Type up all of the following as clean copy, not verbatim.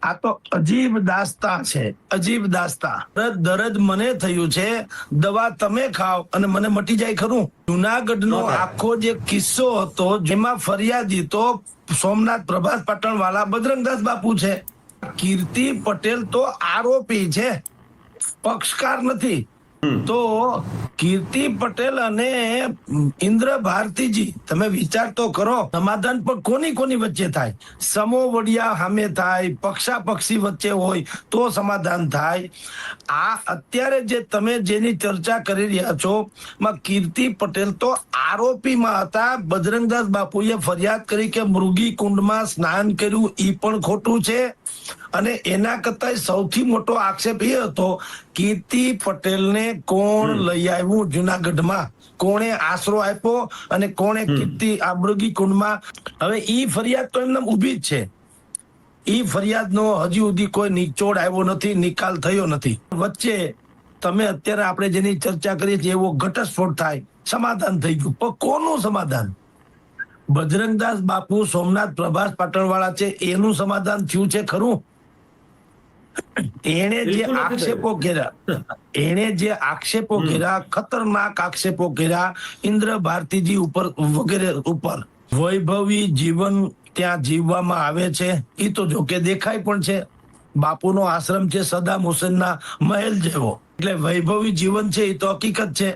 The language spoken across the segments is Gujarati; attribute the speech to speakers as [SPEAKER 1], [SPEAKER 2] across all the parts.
[SPEAKER 1] આ તો અજીબ દાસ્તા છે, અજીબ દાસ્તા. દરદ મને થયું છે, દવા તમે ખાઓ અને મને મટી જાય ખરું? જુનાગઢનો આખો જે કિસ્સો હતો જેમાં ફરિયાદી તો સોમનાથ પ્રભાસ પાટણ વાળા બજરંગદાસ બાપુ છે. કીર્તિ પટેલ તો આરોપી છે, પક્ષકાર નથી. તો કીર્તિ પટેલ અને ઇન્દ્ર ભારતીજી, તમે વિચાર તો કરો, સમાધાન પણ કોની કોની વચ્ચે થાય? સમોવડિયા સામે થાય, પક્ષાપક્ષી વચ્ચે હોય તો સમાધાન થાય. આ અત્યારે જે તમે જેની ચર્ચા કરી રહ્યા છો માં કીર્તિ પટેલ તો આરોપીમાં હતા. બજરંગદાસ બાપુએ ફરિયાદ કરી કે મૃગી કુંડમાં સ્નાન કર્યું, ઈ પણ ખોટું છે. અને એના કરતા સૌથી મોટો આક્ષેપ એ હતો કીર્તિ પટેલને કોણ લઈ આવ્યું જુનાગઢમાં, કોણે આશરો આપ્યો અને કોણે કીર્તિ આ મૃગી કુંડમાં. હવે ઈ ફરિયાદ તો એમને ઊભી જ છે. ઈ ફરિયાદનો હજી સુધી કોઈ નિચોડ આવ્યો નથી, નિકાલ થયો નથી. વચ્ચે તમે અત્યારે આપણે જેની ચર્ચા કરીએ છીએ એવો ઘટસ્ફોટ થાય, સમાધાન થઈ ગયું. પણ કોનું સમાધાન? બજરંગદાસ બાપુ સોમનાથ પ્રભાસ પાટણવાળા છે એનું સમાધાન થયું છે ખરું? એને જે આક્ષેપો કર્યા ખતરનાક આક્ષેપો કર્યા ઇન્દ્ર ભારતીજી ઉપર વગેરે ઉપર, વૈભવી જીવન ત્યાં જીવવામાં આવે છે એ તો જો કે દેખાય પણ છે. બાપુનો આશ્રમ છે સદામ હુસેનના મહેલ જેવો, એટલે વૈભવી જીવન છે એ તો હકીકત છે.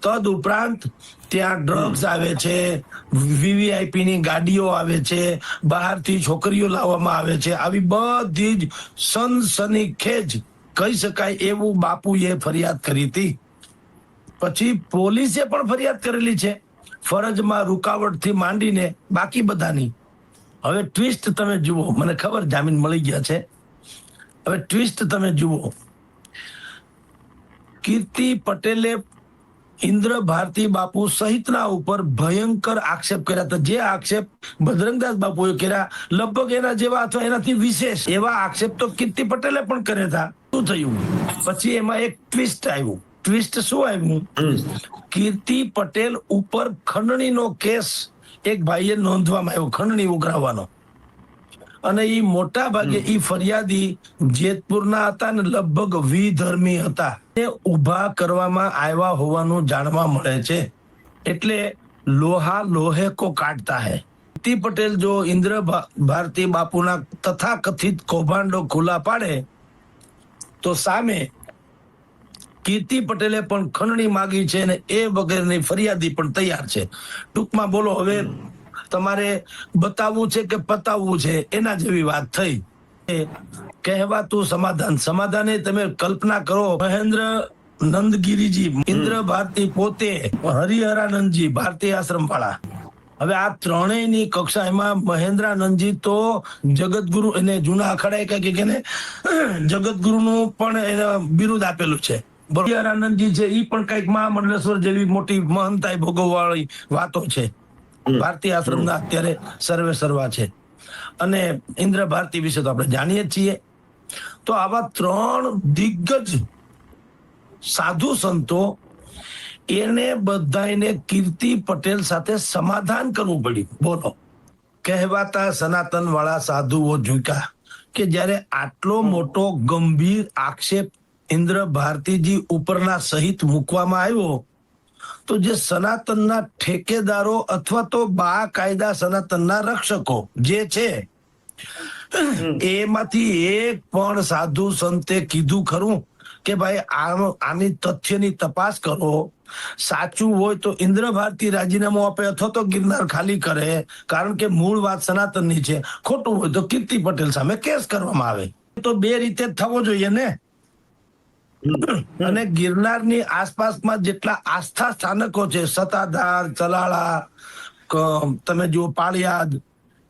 [SPEAKER 1] તદ ઉપરાંત ત્યાં ડ્રગ્સ આવે છે, વીવીઆઈપી ની ગાડીઓ આવે છે, બહારથી છોકરીઓ લાવવામાં આવે છે. આવી બધી જ સનસનીખેજ કહી શકાય એવું બાપુએ ફરિયાદ કરી હતી. પછી પોલીસે પણ ફરિયાદ કરેલી છે, ફરજમાં રૂકાવટથી માંડીને બાકી બધાની. હવે ટ્વિસ્ટ તમે જુઓ, મને ખબર જામીન મળી ગયા છે. હવે ટ્વિસ્ટ તમે જુઓ, કીર્તિ પટેલે ઇન્દ્ર ભારતી બાપુ સહિતના ઉપર ભયંકર આક્ષેપ કર્યા હતા. જે આક્ષેપ બજરંગદાસ બાપુએ કર્યા લગભગ એના જેવા અથવા એનાથી વિશેષ એવા આક્ષેપ તો કીર્તિ પટેલે પણ કર્યા હતા. શું થયું પછી? એમાં એક ટ્વિસ્ટ આવ્યું. ટ્વિસ્ટ શું આવ્યું? કીર્તિ પટેલ ઉપર ખંડણીનો કેસ એક ભાઈએ નોંધવામાં આવ્યો, ખંડણી ઉઘરાવવાનો. અને એ મોટા ભાગે એ ફરિયાદી જેતપુરના હતા ને લગભગ વિધર્મી હતા. એ ઉભા કરવામાં આવ્યા હોવાનું જાણવા મળે છે. એટલે લોહા લોહે કો કાટતા હૈ. કીર્તિ પટેલ જો ઇન્દ્ર ભારતી બાપુના તથાકથિત કૌભાંડો ખુલ્લા પાડે તો સામે કીર્તિ પટેલે પણ ખંડણી માંગી છે અને એ વગેરેની ફરિયાદી પણ તૈયાર છે. ટૂંકમાં બોલો, હવે તમારે બતાવવું છે કે પતાવવું છે એના જેવી વાત થઈ. કહેવાતું સમાધાન, સમાધાને તમે કલ્પના કરો, મહેન્દ્ર નંદગીરીજી, ઇન્દ્ર ભારતી પોતે, હરિહરાનંદજી ભારતી આશ્રમ વાળા. હવે આ ત્રણેયની કક્ષા, એમાં મહેન્દ્રાનંદજી તો જગતગુરુ, એને જૂના અખાડા કે એને જગતગુરુનું પણ એને બિરુદ આપેલું છે. હરિહરાનંદજી છે એ પણ કઈક મહામંડલેશ્વર જેવી મોટી મહંતાઈ ભોગવવાળી વાતો છે. ભારતીય આશ્રમના અત્યારે સર્વે સર્વા છે. અને ઇન્દ્ર ભારતી વિશે તો આપણે જાણીએ છીએ. તો આવા ત્રણ દિગ્ગજ સાધુ સંતો, એને બધાને કીર્તિ પટેલ સાથે સમાધાન કરવું પડ્યું. બોલો, કહેવાતા સનાતન વાળા સાધુઓ ઝૂક્યા કે જ્યારે આટલો મોટો ગંભીર આક્ષેપ ઇન્દ્ર ભારતીજી ઉપરના સહિત મૂકવામાં આવ્યો તો જે સનાતનના ઠેકેદારો અથવા તો બાકાયદા સનાતનના રક્ષકો જે છે એમાંથી એક પણ સાધુ સંતે કીધું ખરું કે ભાઈ આની તથ્યની તપાસ કરો, સાચું હોય તો ઇન્દ્ર ભારતી રાજીનામું આપે અથવા તો ગિરનાર ખાલી કરે, કારણ કે મૂળ વાત સનાતનની છે. ખોટું હોય તો કીર્તિ પટેલ સામે કેસ કરવામાં આવે. તો બે રીતે થવો જોઈએ ને. અને ગિરનારની આસપાસમાં જેટલા આસ્થા સ્થાનકો છે, સતાધાર, ચલાળા, તમે જુઓ પાળિયાદ,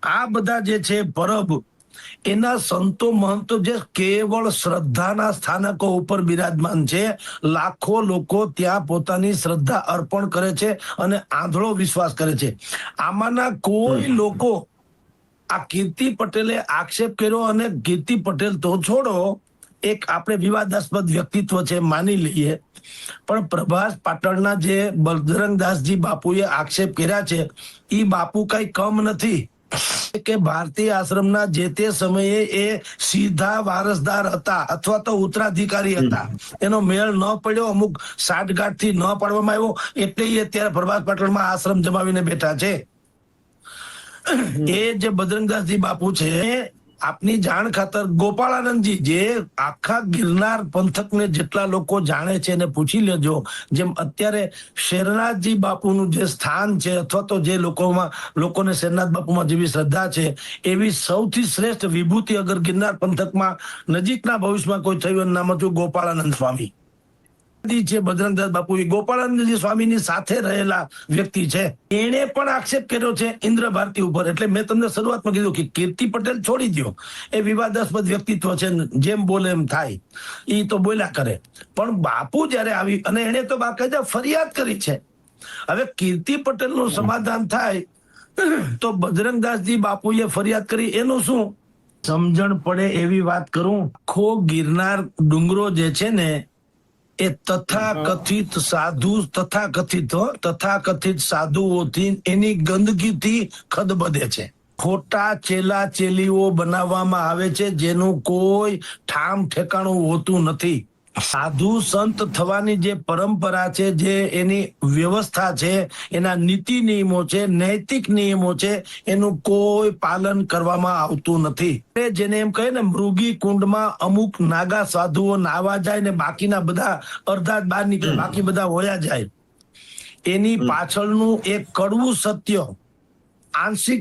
[SPEAKER 1] આ બધા જે છે પરબ, એના સંતો મહંતો જે કેવળ શ્રદ્ધાના સ્થાનકો ઉપર બિરાજમાન છે. લાખો લોકો ત્યાં પોતાની શ્રદ્ધા અર્પણ કરે છે અને આંધળો વિશ્વાસ કરે છે. આમાંના કોઈ લોકો આ કીર્તિ પટેલે આક્ષેપ કર્યો, અને કીર્તિ પટેલ તો છોડો, એક આપણે વિવાદાસ્પદ વ્યક્તિત્વ છે માની લઈએ, પણ પ્રભાસ પાટણના જે બજરંગદાસજી બાપુએ આક્ષેપ કર્યા છે એ બાપુ કઈ કમ નથી. કે ભારતીય આશ્રમના જે તે સમયે એ સીધા વારસદાર હતા અથવા તો ઉત્તરાધિકારી હતા, એનો મેળ ન પડ્યો, અમુક સાઠગાંઠ થી ન પાડવામાં આવ્યો, એટલે એ અત્યારે પ્રભાસ પાટણમાં આશ્રમ જમાવીને બેઠા છે. એ જે બજરંગદાસજી બાપુ છે, આપની જાણ ખાતર ગોપાળાનંદજી, જે આખા ગિરનાર પંથકને જેટલા લોકો જાણે છે એને પૂછી લેજો, જેમ અત્યારે શેરનાથજી બાપુનું જે સ્થાન છે અથવા તો જે લોકોને શેરનાથ બાપુમાં જેવી શ્રદ્ધા છે, એવી સૌથી શ્રેષ્ઠ વિભૂતિ અગર ગિરનાર પંથકમાં નજીકના ભવિષ્યમાં કોઈ થયું, એનું નામ હતું ગોપાળાનંદ સ્વામી છે. બજરંગદાસ બાપુ એ ગોપાળાનંદજી સ્વામીની સાથે રહેલા વ્યક્તિ છે. એને પણ આક્ષેપ કર્યો છે ઇન્દ્ર ભારતી ઉપર. એટલે મેં તમને શરૂઆતમાં કીધું કે કીર્તિ પટેલ છોડી દો, એ વિવાદાસ્પદ વ્યક્તિત્વ છે, જેમ બોલે એમ થાય, એ તો બોલ્યા કરે. પણ બાપુ જયારે આવી અને એને તો બાકાયદા ફરિયાદ કરી છે. હવે કીર્તિ પટેલ નું સમાધાન થાય તો બજરંગદાસજી બાપુએ ફરિયાદ કરી, એનું શું સમજણ પડે એવી વાત કરું. આખો ગિરનાર ડુંગરો જે છે ને, એ તથાકથિત સાધુઓથી, એની ગંદકીથી ખદબદે છે. ખોટા ચેલા ચેલીઓ બનાવવામાં આવે છે, જેનું કોઈ ઠામ ઠેકાણું હોતું નથી. સાધુ સંત થવાની જે પરંપરા છે, જે એની વ્યવસ્થા છે, એના નીતિ નિયમો છે, નૈતિક નિયમો છે, એનું કોઈ પાલન કરવામાં આવતું નથી. જેને એમ કહે ને, મૃગી કુંડમાં અમુક નાગા સાધુઓ નાવા જાય ને બાકીના બધા અડધા જ બહાર નીકળે, બાકી બધા હોયા જાય. એની પાછળનું એક કડવું સત્ય, આંશિક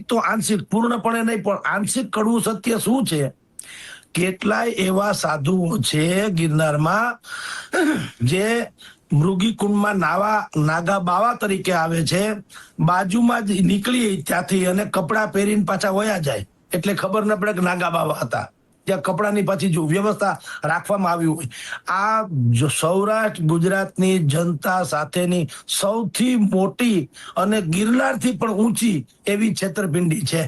[SPEAKER 1] પૂર્ણપણે નહીં પણ આંશિક કડવું સત્ય શું છે? કેટલાય એવા સાધુઓ છે ગિરનારમાં જે મૃગી કુંડમાં નાગા બાવા તરીકે આવે છે, બાજુમાં જ નીકળી ત્યાંથી અને કપડા પહેરીને પાછા વયા જાય, એટલે ખબર ન પડે કે નાગા બાવા હતા. ત્યાં કપડાની પાછી જો વ્યવસ્થા રાખવામાં આવી હોય. આ સૌરાષ્ટ્ર ગુજરાતની જનતા સાથેની સૌથી મોટી અને ગિરનારથી પણ ઊંચી એવી છેતરપિંડી છે.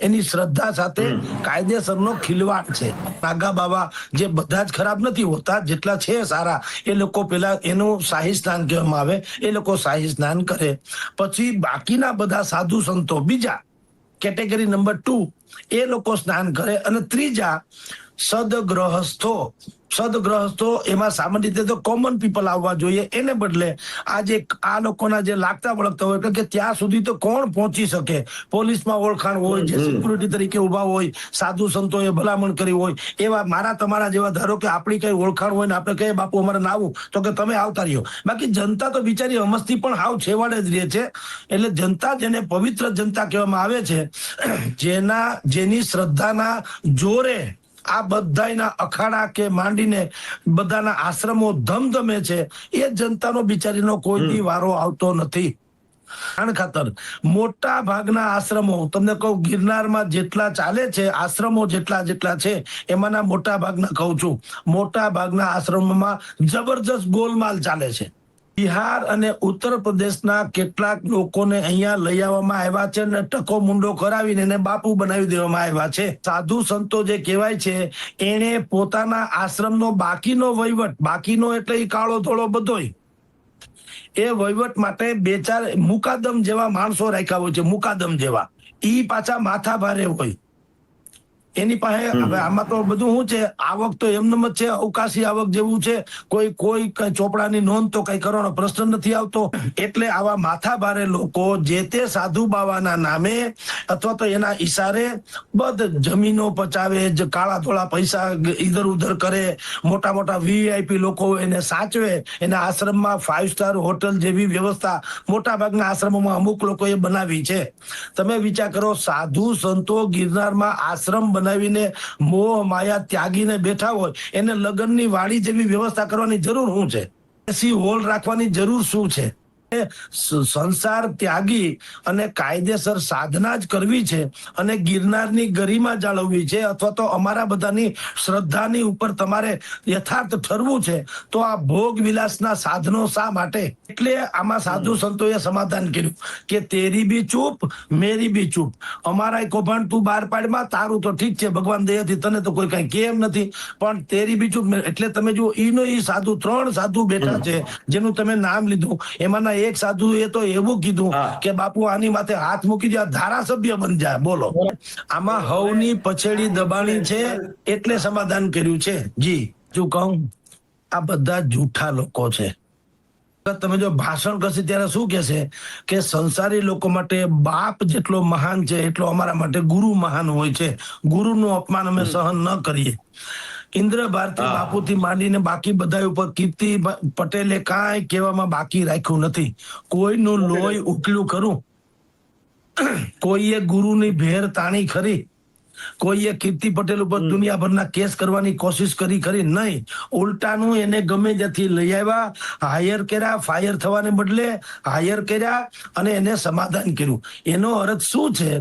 [SPEAKER 1] એની શ્રદ્ધા સાથે કાયદેસરનો ખિલવાડ છે. નાગા બાબા જે બધા જ ખરાબ નથી હોતા, જેટલા છે સારા, એ લોકો પેલા એનું શાહી સ્નાન કહેવામાં આવે, એ લોકો શાહી સ્નાન કરે. પછી બાકીના બધા સાધુ સંતો, બીજા કેટેગરી નંબર 2, એ લોકો સ્નાન કરે. અને ત્રીજા સદગ્રહસ્થો, એમાં સામાન્ય રીતે તો કોમન પીપલ આવવા જોઈએ, એને બદલે આ લોકોના જે લાગતા વળગતા હોય, કે ત્યાં સુધી તો કોણ પહોંચી શકે, પોલીસમાં ઓળખાણ હોય, જે સિક્યુરિટી તરીકે ઉભા હોય, સાધુ સંતોએ ભલામણ કરી હોય, એવા મારા તમારા જેવા, ધારો કે આપણી કઈ ઓળખાણ હોય ને આપણે કહીએ બાપુ અમારે ના આવું, તો કે તમે આવતા રહ્યો. બાકી જનતા તો બિચારી અમસ્તી પણ હાવ છેવાડે જ રહે છે. એટલે જનતા, જેને પવિત્ર જનતા કહેવામાં આવે છે, જેની શ્રદ્ધાના જોરે આ બધાના અખાડા કે માંડીને બધાના આશ્રમો ધમધમે છે, એ જનતાનો બિચારીનો કોઈ દી વારો આવતો નથી. જાણ ખાતર મોટા ભાગના આશ્રમો, તમને કહું, ગિરનારમાં જેટલા ચાલે છે આશ્રમો, જેટલા છે, એમાંના મોટા ભાગના કહું છું, મોટા ભાગના આશ્રમોમાં જબરજસ્ત ગોલમાલ ચાલે છે. બિહાર અને ઉત્તર પ્રદેશના કેટલાક લોકોને અહીંયા લઈ આવવામાં આવ્યા છે અને ટકો મુંડો કરાવીને એને બાપુ બનાવી દેવામાં આવ્યા છે. સાધુ સંતો જે કહેવાય છે, એને પોતાના આશ્રમનો બાકીનો વહીવટ, બાકીનો એટલે એ કાળો ધોળો બધોય, એ વહીવટ માટે 2-4 મુકાદમ જેવા માણસો રાખ્યા હોય છે. મુકાદમ જેવા, ઈ પાછા માથા ભારે હોય એની પાસે. હવે આમાં તો બધું શું છે, આવક તો એમનેમ જ છે, અવકાશી આવક જેવું છે. કોઈ કઈ ચોપડાની નોંધ તો કઈ કરવાનો પ્રશ્ન નથી આવતો. એટલે આવા માથા ભારે લોકો જે તે સાધુ બાવાના નામે અથવા તો એના ઈશારે બધ જમીનો પચાવે, કાળા ધોળા પૈસા ઇધર ઉધર કરે, મોટા મોટા વીઆઈપી લોકો એને સાચવે, એના આશ્રમમાં 5 સ્ટાર હોટલ જેવી વ્યવસ્થા મોટા ભાગના આશ્રમોમાં અમુક લોકોએ બનાવી છે. તમે વિચાર કરો, સાધુ સંતો ગિરનારમાં આશ્રમ બનાવીને મોહ માયા ત્યાગીને બેઠા હોય, એને લગ્નની વાડી જેવી વ્યવસ્થા કરવાની જરૂર શું છે? એસી હોલ રાખવાની જરૂર શું છે? સંસાર ત્યાગી અને કાયદેસર સાધના જ કરવી છે અને ગિરનારની ગરિમા જાળવવી છે, અથવા તો અમારા બધાની શ્રદ્ધાની ઉપર તમારે યથાર્થ ઠરવું છે, તો આ ભોગ વિલાસના સાધનો શા માટે? એટલે આમાં સાધુ સંતોએ સમાધાન કર્યું કે તેરી બી ચૂપ મેરી બી ચૂપ. અમારા કૌભાંડ તું બહાર પાડમાં, તારું તો ઠીક છે, ભગવાન દયાથી તને તો કોઈ કઈ કેમ નથી, પણ તેરી બી ચૂપ. એટલે તમે જુઓ, ઈ સાધુ, 3 સાધુ બેઠા છે જેનું તમે નામ લીધું, એમાંના એમાં એક સાધુ એ તો એવું કીધું
[SPEAKER 2] હા.
[SPEAKER 1] કે બાપુ આની માથે હાથ મૂકી દે, ધારાસભ્ય બની જાય. બોલો, આમાં હવની પછેડી દબાણી છે એટલે સમાધાન કર્યું છે. જી શું કહું, આ બધા જૂઠા લોકો છે. તમે જો ભાષણ કરશે ત્યારે શું કહેશે કે સંસારી લોકો માટે બાપ જેટલો મહાન છે એટલો અમારા માટે ગુરુ મહાન હોય છે. ગુરુનું અપમાન અમે સહન ન કરીએ. ઇન્દ્ર ભારતી બાપુથી માંડીને બાકી બધા ઉપર કીર્તિ પટેલે કાંઈ કહેવામાં બાકી રાખ્યું નથી. કોઈનું લોહી ઉકળ્યું ખરું? કોઈએ ગુરુની ભેર તાણી ખરી? કોઈએ કીર્તિ પટેલ ઉપર દુનિયાભરના કેસ કરવાની કોશિશ કરી ખરી? નહીં. ઉલટાનું એને ગમે ત્યાંથી લઈ આવ્યા, હાયર કર્યા, ફાયર થવાને બદલે હાયર કર્યા અને એને સમાધાન કર્યું. એનો અર્થ શું છે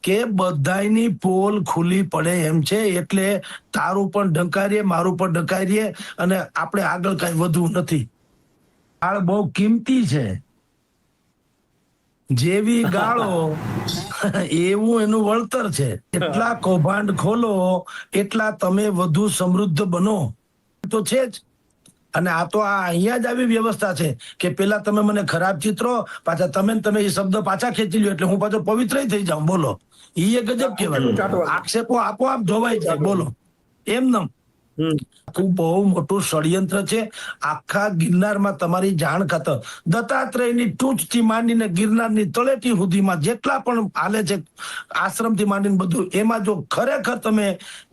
[SPEAKER 1] કે બધાની પોલ ખુલ્લી પડે એમ છે. એટલે તારું પણ ડંકારીએ, મારું પણ ડંકારીએ અને આપણે આગળ કઈ વધવું નથી. આ બહુ કિંમતી છે. જેવી ગાળો એવું એનું વળતર છે. એટલા કૌભાંડ ખોલો એટલા તમે વધુ સમૃદ્ધ બનો તો છે જ. અને આ તો આ અહીંયા જ આવી વ્યવસ્થા છે કે પેલા તમે મને ખરાબ ચિત્રો, પાછા તમે એ શબ્દ પાછા ખેંચી લ્યો એટલે હું પાછો પવિત્ર થઈ જાઉં. બોલો, ઈ એક ગજબ કહેવાય. આક્ષેપો આપોઆપ ધોવાઈ જાય. બોલો, એમ બહુ મોટું ષડયંત્ર છે. આખા ગિરનારમાં તમારી જાણ ખાતર દત્તાત્રેયની ટૂંચથી માંડીને ગિરનારની તળેટી સુધીમાં જેટલા પણ હાલે છે આશ્રમથી માંડીને બધું, એમાં જો ખરેખર તમે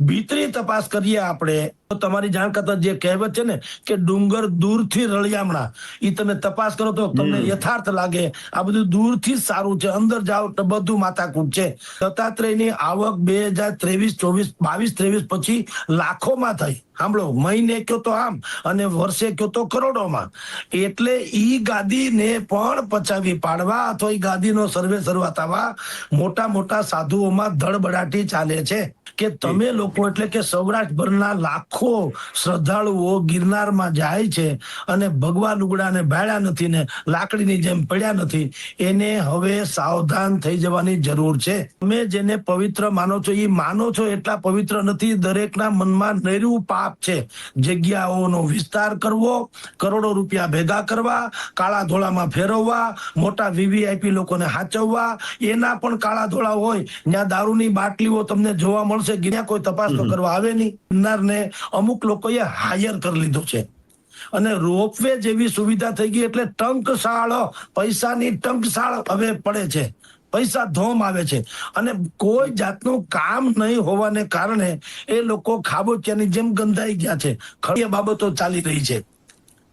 [SPEAKER 1] ભીતરી તપાસ કરીએ આપણે તો તમારી જાણ ખાતર જે કહેવત છે ને કે ડુંગર દૂરથી રળિયામણા, એ તમે તપાસ કરો તો તમને યથાર્થ લાગે આ બધું દૂરથી જ સારું છે. અંદર જાઓ તો બધું માથાકૂટ છે. દત્તાત્રેયની આવક 2023, 24, 22, 23 પછી લાખોમાં થઈ. સાંભળો, મહિને કયો તો આમ અને વર્ષે કયો તો કરોડોમાં. એટલે ઈ ગાદીને પણ પચાવી પાડવા અથવા ઈ ગાદીનો સર્વે સર્વા થવા મોટા મોટા સાધુઓમાં ધડબડાટી ચાલે છે કે તમે લોકો એટલે કે સૌરાષ્ટ્રભરના લાખો શ્રદ્ધાળુઓ ગિરનારમાં જાય છે અને ભગવા લુગડાને ભાડ્યા નથી ને લાકડીની જેમ પડ્યા નથી. એને હવે સાવધાન થઈ જવાની જરૂર છે. તમે જેને પવિત્ર માનો છો એ માનો છો એટલા પવિત્ર નથી. દરેકના મનમાં નૈરું પાપ છે. જગ્યાઓનો વિસ્તાર કરવો, કરોડો રૂપિયા ભેગા કરવા, કાળા ધોળામાં ફેરવવા, મોટા વીવીઆઈપી લોકોને હાચવવા, એના પણ કાળા ધોળા હોય. ત્યાં દારૂની બાટલીઓ તમને જોવા મળશે. ત્યાં કોઈ તપાસ તો કરવા આવે નહીં. ગિરનારને અમુક લોકોએ હાયર કરી લીધો છે અને રોપવે જેવી સુવિધા થઈ ગઈ એટલે ટંકશાળ, પૈસાની ટંકશાળ હવે પડે છે. પૈસા ધોમ આવે છે અને કોઈ જાતનું કામ નહીં હોવાને કારણે એ લોકો ખાબોચિયાની જેમ ગંધાઈ ગયા છે. ખરી બાબતો ચાલી રહી છે.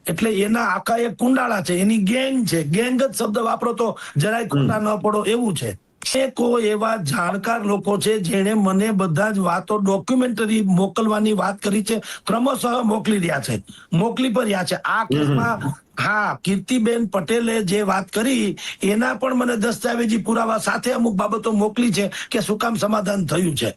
[SPEAKER 1] એટલે એના આખા એક કુંડાળા છે, એની ગેંગ છે. ગેંગ જ શબ્દ વાપરો તો જરાય ખોટા ન પડો એવું છે. કોઈ એવા જાણકાર લોકો છે જેને મને બધા જ વાતો ડોક્યુમેન્ટરી મોકલવાની વાત કરી છે. ક્રમશઃ મોકલી રહ્યા છે, મોકલી પણ રહ્યા છે. આ કેસમાં હા, કીર્તિબેન પટેલે જે વાત કરી એના પણ મને દસ્તાવેજી પુરાવા સાથે અમુક બાબતો મોકલી છે કે શું કામ સમાધાન થયું છે.